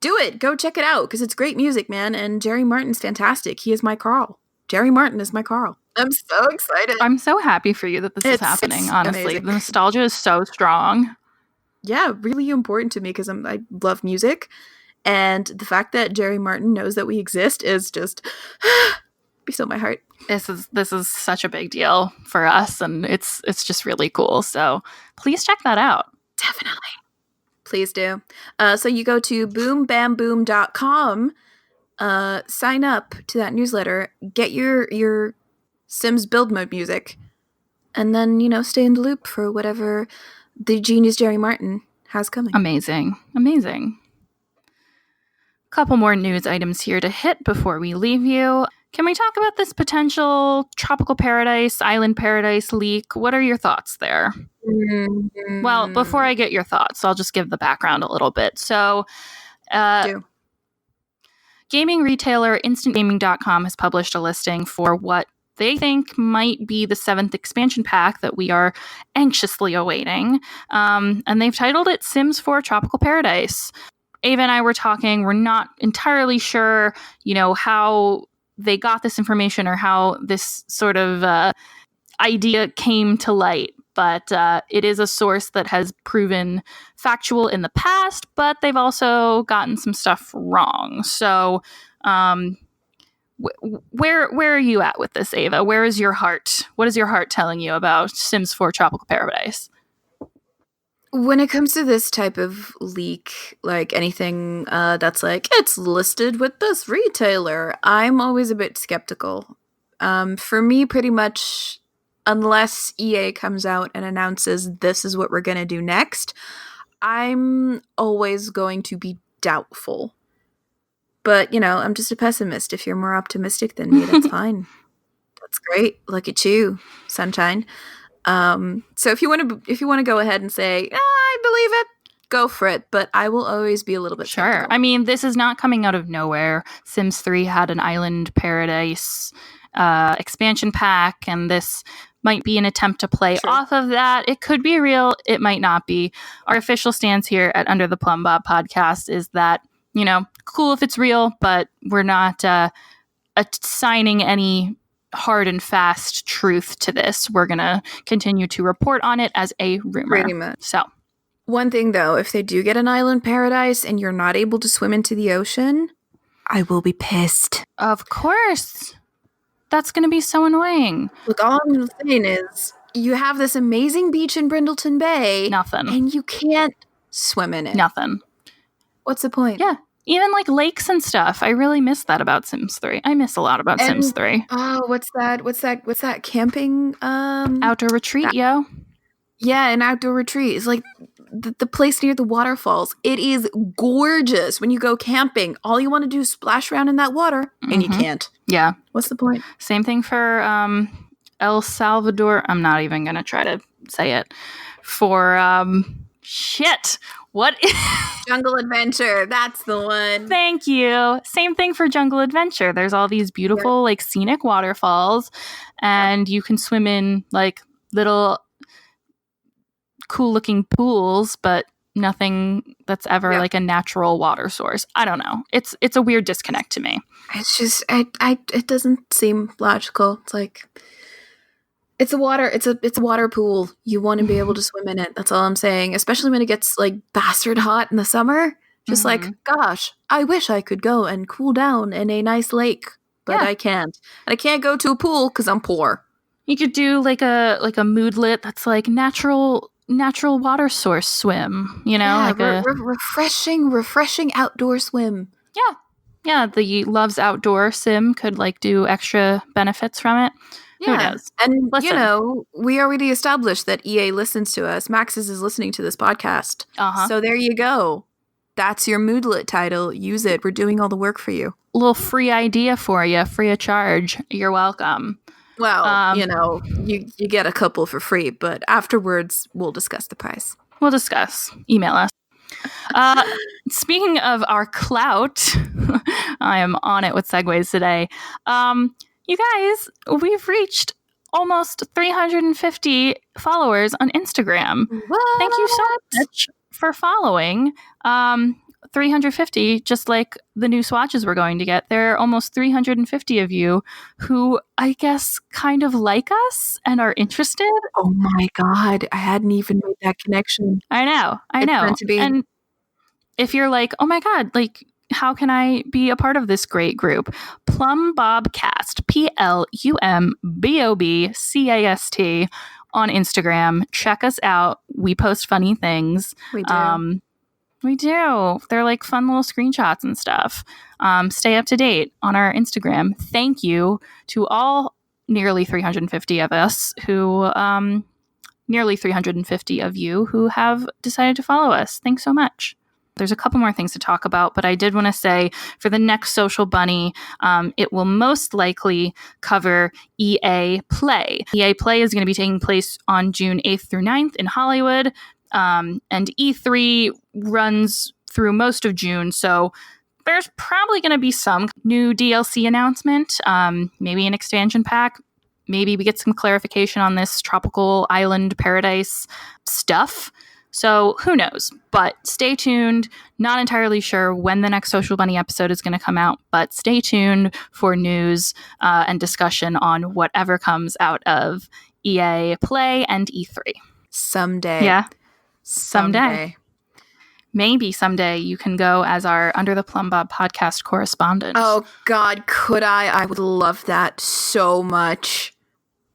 do it. Go check it out, because it's great music, man. And Jerry Martin's fantastic. He is my Carl. Jerry Martin is my Carl. I'm so excited. I'm so happy for you that this is happening, honestly. Amazing. The nostalgia is so strong. Yeah, really important to me because I love music. And the fact that Jerry Martin knows that we exist is just be so my heart. This is such a big deal for us, and it's just really cool. So please check that out. Definitely. Please do. So you go to boombamboom.com, sign up to that newsletter, get your Sims build mode music, and then, stay in the loop for whatever the genius Jerry Martin has coming. Amazing. Couple more news items here to hit before we leave you. Can we talk about this potential tropical paradise, island paradise leak? What are your thoughts there? Mm-hmm. Well, before I get your thoughts, I'll just give the background a little bit. So, gaming retailer instantgaming.com has published a listing for what they think might be the 7th expansion pack that we are anxiously awaiting. And they've titled it Sims 4 Tropical Paradise. Ava and I were talking. We're not entirely sure, how they got this information or how this sort of idea came to light. But it is a source that has proven factual in the past, but they've also gotten some stuff wrong. So where are you at with this, Ava? Where is your heart? What is your heart telling you about Sims 4 Tropical Paradise? When it comes to this type of leak, like anything that's like, it's listed with this retailer, I'm always a bit skeptical. For me, pretty much, unless EA comes out and announces this is what we're going to do next, I'm always going to be doubtful. But, I'm just a pessimist. If you're more optimistic than me, that's fine. That's great. Look at you, sunshine. So if you want to go ahead and say, I believe it, go for it. But I will always be a little bit skeptical. I mean, this is not coming out of nowhere. Sims 3 had an Island Paradise expansion pack, and this might be an attempt to play off of that. It could be real. It might not be. Our official stance here at Under the Plumbob Podcast is that, cool if it's real, but we're not assigning any hard and fast truth to this. We're going to continue to report on it as a rumor. Pretty much. So, one thing though, if they do get an island paradise and you're not able to swim into the ocean, I will be pissed. Of course. That's going to be so annoying. Look, all I'm saying is you have this amazing beach in Brindleton Bay. Nothing. And you can't swim in it. Nothing. What's the point? Yeah. Even like lakes and stuff. I really miss that about Sims 3. I miss a lot about Sims 3. Oh, what's that camping? Outdoor retreat, yo. Yeah, an outdoor retreat. It's like the place near the waterfalls. It is gorgeous when you go camping. All you want to do is splash around in that water, and you can't. Yeah. What's the point? Same thing for El Salvador. I'm not even going to try to say it. For, what? Jungle Adventure. That's the one. Thank you. Same thing for Jungle Adventure. There's all these beautiful, like, scenic waterfalls, and you can swim in, like, little cool-looking pools, but nothing that's ever, like, a natural water source. I don't know. It's a weird disconnect to me. It's just, it doesn't seem logical. It's like... It's a water pool. You want to be able to swim in it. That's all I'm saying. Especially when it gets like bastard hot in the summer. Just like, gosh, I wish I could go and cool down in a nice lake, but I can't. And I can't go to a pool because I'm poor. You could do like a moodlet that's like natural water source swim. Like a refreshing outdoor swim. Yeah. The Loves Outdoor sim could like do extra benefits from it. Yeah. Who knows? And, we already established that EA listens to us. Maxis is listening to this podcast. Uh-huh. So there you go. That's your moodlet title. Use it. We're doing all the work for you. Little free idea for you, free of charge. You're welcome. Well, you get a couple for free, but afterwards we'll discuss the price. We'll discuss. Email us. Speaking of our clout, I am on it with segues today. You guys, we've reached almost 350 followers on Instagram. What? Thank you so much for following. 350, just like the new swatches we're going to get. There are almost 350 of you who, I guess, kind of like us and are interested. Oh my God. I hadn't even made that connection. I know. It's meant to be. And if you're like, oh my God, like, how can I be a part of this great group? Plumbobcast, PLUMBOBCAST on Instagram. Check us out. We post funny things. We do. We do. They're like fun little screenshots and stuff. Stay up to date on our Instagram. Thank you to all nearly 350 of us who, nearly 350 of you who have decided to follow us. Thanks so much. There's a couple more things to talk about, but I did want to say for the next Social Bunny, it will most likely cover EA Play. EA Play is going to be taking place on June 8th through 9th in Hollywood. And E3 runs through most of June, so there's probably going to be some new DLC announcement, maybe an expansion pack. Maybe we get some clarification on this tropical island paradise stuff. So who knows? But stay tuned. Not entirely sure when the next Social Bunny episode is going to come out, but stay tuned for news and discussion on whatever comes out of EA Play and E3. Someday. Yeah. Someday. Maybe someday you can go as our Under the Plumbob podcast correspondent. Oh, God, could I? I would love that so much.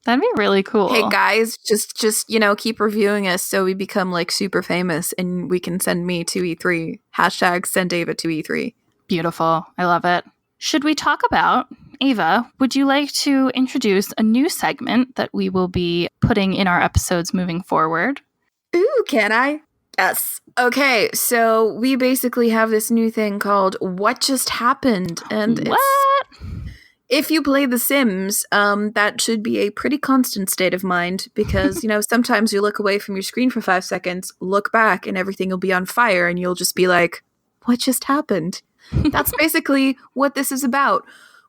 That'd be really cool. Hey, guys, just keep reviewing us so we become, like, super famous and we can send me to E3. Hashtag send Ava to E3. Beautiful. I love it. Should we talk about, Ava, would you like to introduce a new segment that we will be putting in our episodes moving forward? Ooh, can I? Yes. Okay, so we basically have this new thing called What Just Happened. And what? If you play The Sims, that should be a pretty constant state of mind because, sometimes you look away from your screen for 5 seconds, look back, and everything will be on fire, and you'll just be like, what just happened? That's basically what this is about.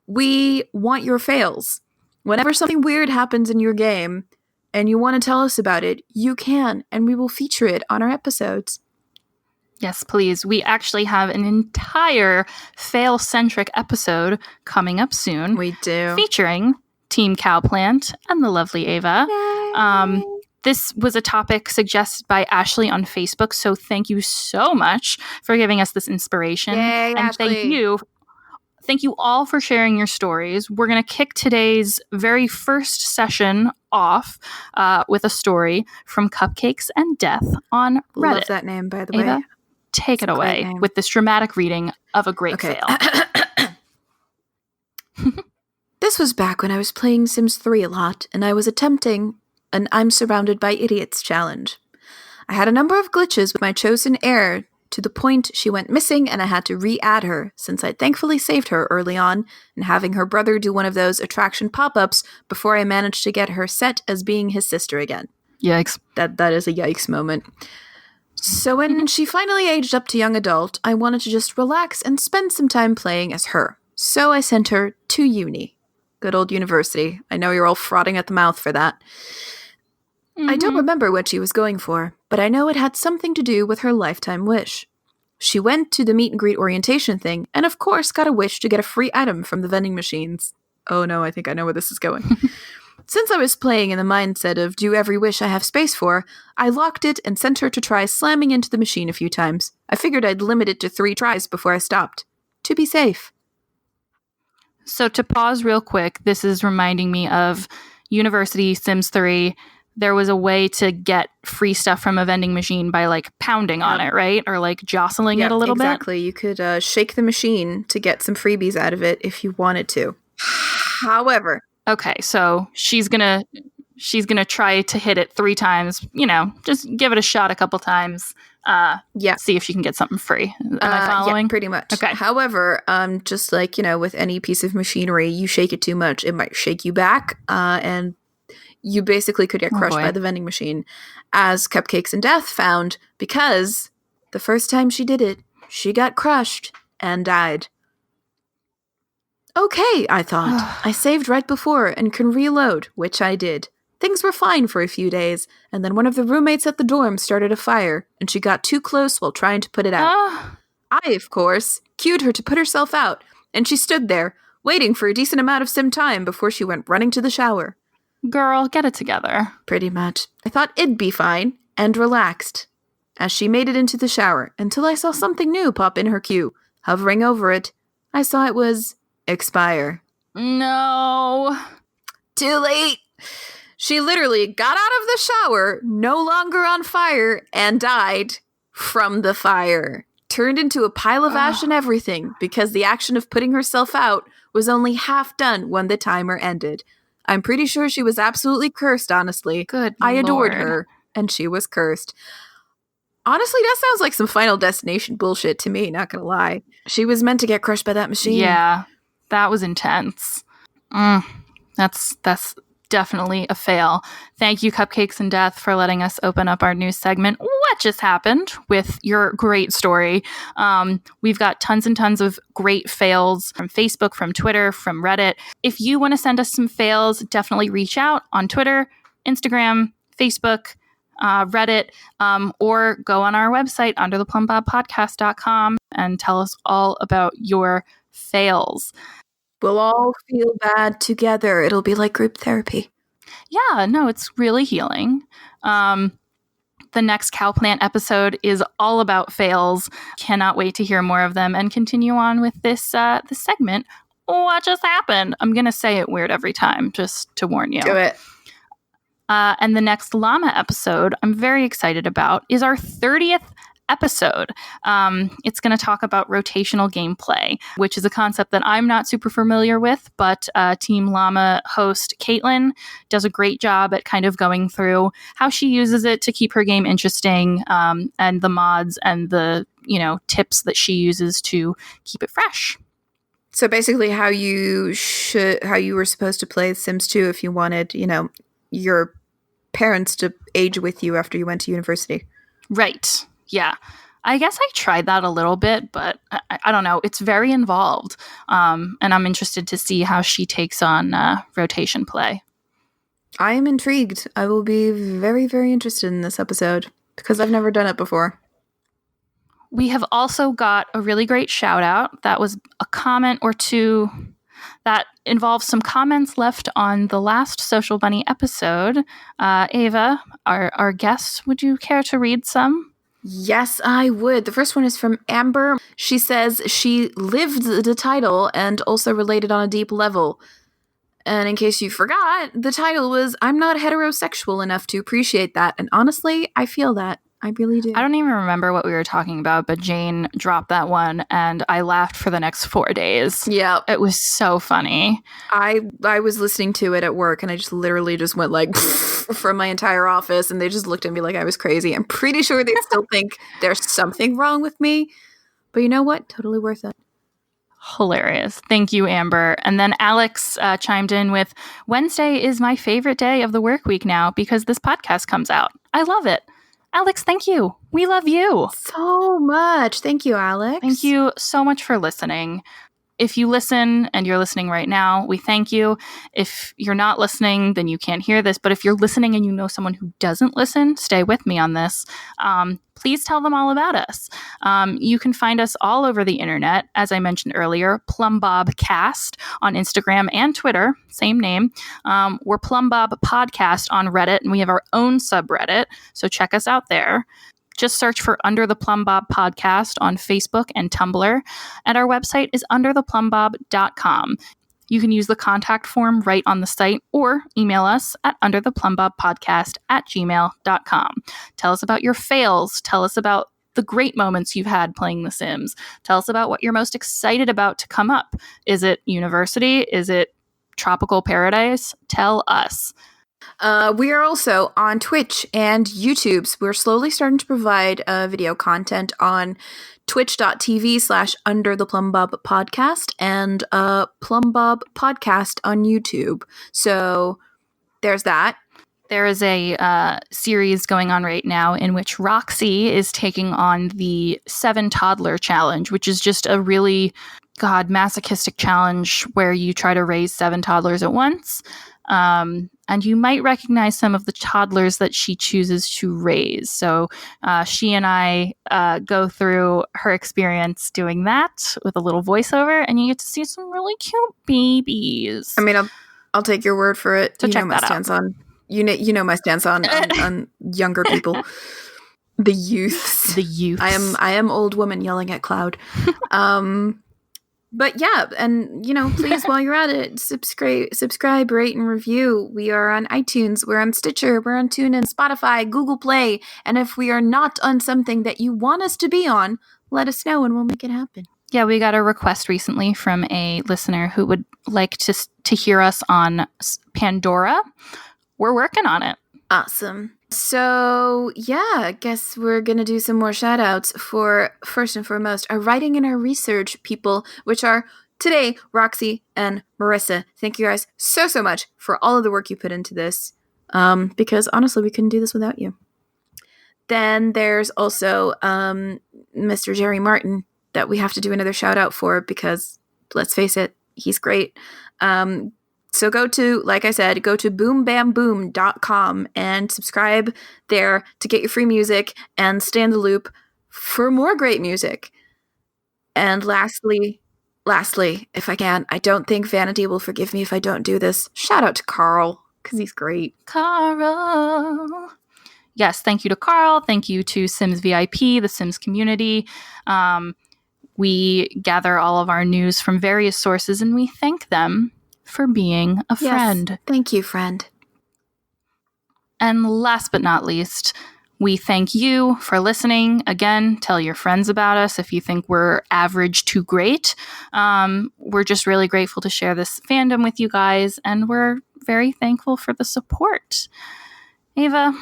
We want your fails. Whenever something weird happens in your game, and you want to tell us about it, you can, and we will feature it on our episodes. Yes, please. We actually have an entire fail-centric episode coming up soon. We do. Featuring Team Cowplant and the lovely Ava. This was a topic suggested by Ashley on Facebook, so thank you so much for giving us this inspiration. Yay, and Ashley. Thank you all for sharing your stories. We're going to kick today's very first session off with a story from Cupcakes and Death on Reddit. Love that name, by the Ava, way. take it away with this dramatic reading of a great fail. This was back when I was playing Sims 3 a lot, and I was attempting an I'm surrounded by idiots challenge. I had a number of glitches with my chosen heir to the point she went missing and I had to re-add her since I'd thankfully saved her early on and having her brother do one of those attraction pop-ups before I managed to get her set as being his sister again. Yikes. That is a yikes moment. So when she finally aged up to young adult, I wanted to just relax and spend some time playing as her. So I sent her to uni. Good old university. I know you're all frothing at the mouth for that. I don't remember what she was going for, but I know it had something to do with her lifetime wish. She went to the meet and greet orientation thing, and of course got a wish to get a free item from the vending machines. Oh no, I think I know where this is going. Since I was playing in the mindset of do every wish I have space for, I locked it and sent her to try slamming into the machine a few times. I figured I'd limit it to 3 tries before I stopped. To be safe. So to pause real quick, this is reminding me of University Sims 3. There was a way to get free stuff from a vending machine by like pounding on it, right? Or like jostling it a little bit. Exactly. You could shake the machine to get some freebies out of it if you wanted to. However. Okay, so she's gonna try to hit it 3 times, just give it a shot a couple times. see if she can get something free. Am I following? Yeah, pretty much. Okay. However, just like, with any piece of machinery, you shake it too much, it might shake you back, and you basically could get crushed by the vending machine, as Cupcakes and Death found, because the first time she did it, she got crushed and died. Okay, I thought. I saved right before and can reload, which I did. Things were fine for a few days, and then one of the roommates at the dorm started a fire, and she got too close while trying to put it out. I, of course, cued her to put herself out, and she stood there, waiting for a decent amount of sim time before she went running to the shower. Girl, get it together. Pretty much. I thought it'd be fine, and relaxed, as she made it into the shower, until I saw something new pop in her queue. Hovering over it, I saw it was expire. No. Too late. She literally got out of the shower, no longer on fire, and died from the fire. Turned into a pile of ash and everything, because the action of putting herself out was only half done when the timer ended. I'm pretty sure she was absolutely cursed, honestly. Good I adored Lord. her, and she was cursed. Honestly, that sounds like some Final Destination bullshit to me, not gonna lie. She was meant to get crushed by that machine. Yeah, that was intense. That's definitely a fail. Thank you, Cupcakes and Death, for letting us open up our news segment. What just happened with your great story? We've got tons and tons of great fails from Facebook, from Twitter, from Reddit. If you want to send us some fails, definitely reach out on Twitter, Instagram, Facebook, Reddit, or go on our website, undertheplumbobpodcast.com, and tell us all about your fails. We'll all feel bad together. It'll be like group therapy. Yeah, no, it's really healing. The next Cowplant episode is all about fails. Cannot wait to hear more of them and continue on with this segment. What just happened? I'm going to say it weird every time, just to warn you. Do it. And the next llama episode I'm very excited about is our 30th episode. It's going to talk about rotational gameplay, which is a concept that I'm not super familiar with, but Team Llama host Caitlin does a great job at kind of going through how she uses it to keep her game interesting, and the mods and the tips that she uses to keep it fresh. So basically how you were supposed to play Sims 2 if you wanted, your parents to age with you after you went to university. Right. Yeah. I guess I tried that a little bit, but I don't know. It's very involved. And I'm interested to see how she takes on rotation play. I am intrigued. I will be very, very interested in this episode because I've never done it before. We have also got a really great shout out. That was a comment or two that involves some comments left on the last Social Bunny episode. Ava, our guest, would you care to read some? Yes, I would. The first one is from Amber. She says she lived the title and also related on a deep level. And in case you forgot, the title was I'm not heterosexual enough to appreciate that. And honestly, I feel that. I really do. I don't even remember what we were talking about, but Jane dropped that one and I laughed for the next 4 days. Yeah. It was so funny. I was listening to it at work and I just literally just went like from my entire office and they just looked at me like I was crazy. I'm pretty sure they still think there's something wrong with me. But you know what? Totally worth it. Hilarious. Thank you, Amber. And then Alex chimed in with, Wednesday is my favorite day of the work week now because this podcast comes out. I love it. Alex, thank you. We love you. So much. Thank you, Alex. Thank you so much for listening. If you listen and you're listening right now, we thank you. If you're not listening, then you can't hear this. But if you're listening and you know someone who doesn't listen, stay with me on this. Please tell them all about us. You can find us all over the internet. As I mentioned earlier, Plumbob Cast on Instagram and Twitter, same name. We're Plumbob Podcast on Reddit, and we have our own subreddit. So check us out there. Just search for Under the Plumbob Podcast on Facebook and Tumblr, and our website is undertheplumbob.com. You can use the contact form right on the site or email us at undertheplumbobpodcast@gmail.com. Tell us about your fails. Tell us about the great moments you've had playing The Sims. Tell us about what you're most excited about to come up. Is it university? Is it tropical paradise? Tell us. We are also on Twitch and YouTube. So we're slowly starting to provide video content on twitch.tv/Under the Plumbob Podcast and Plumbob Podcast on YouTube. So there's that. There is a series going on right now in which Roxy is taking on the 7 Toddler Challenge, which is just a really, masochistic challenge where you try to raise 7 toddlers at once. And you might recognize some of the toddlers that she chooses to raise. So she and I go through her experience doing that with a little voiceover, and you get to see some really cute babies. I mean, I'll take your word for it. So you check know my that stance out. on you know my stance on younger people, the youths. The youths. I am old woman yelling at cloud. But yeah, and please, while you're at it, subscribe, rate, and review. We are on iTunes, we're on Stitcher, we're on TuneIn, Spotify, Google Play, and if we are not on something that you want us to be on, let us know and we'll make it happen. Yeah, we got a request recently from a listener who would like to hear us on Pandora. We're working on it. Awesome. So, yeah, I guess we're going to do some more shout outs for, first and foremost, our writing and our research people, which are today, Roxy and Marissa. Thank you guys so much for all of the work you put into this, because honestly, we couldn't do this without you. Then there's also Mr. Jerry Martin that we have to do another shout out for because, let's face it, he's great. So go to boombamboom.com and subscribe there to get your free music and stay in the loop for more great music. And lastly, if I can, I don't think Vanity will forgive me if I don't do this. Shout out to Carl, because he's great. Carl. Yes, thank you to Carl. Thank you to Sims VIP, the Sims community. We gather all of our news from various sources, and we thank them for being a friend. Yes, thank you, friend. And last but not least, we thank you for listening. Again, tell your friends about us if you think we're average to great. We're just really grateful to share this fandom with you guys, and we're very thankful for the support. Ava,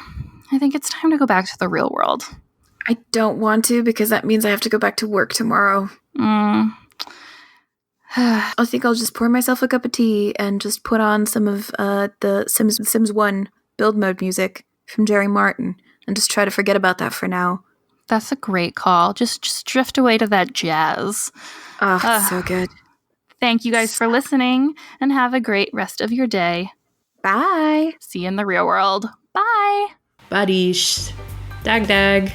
I think it's time to go back to the real world. I don't want to because that means I have to go back to work tomorrow. I think I'll just pour myself a cup of tea and just put on some of the Sims 1 build mode music from Jerry Martin and just try to forget about that for now. That's a great call. Just drift away to that jazz. So good. Thank you guys for listening and have a great rest of your day. Bye. See you in the real world. Bye. Badish. Dag dag.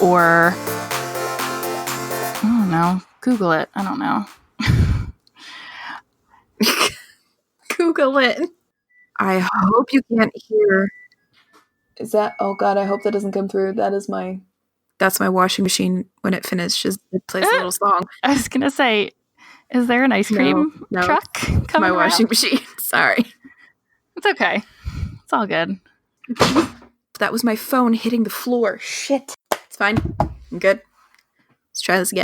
Or, I don't know, Google it. I don't know. Google it. I hope you can't hear. Is that, oh God, I hope that doesn't come through. That's my washing machine when it finishes. It plays a little song. I was going to say, is there an ice cream truck coming my around? washing machine. Sorry. It's okay. It's all good. That was my phone hitting the floor. Shit. It's fine. I'm good. Let's try this again.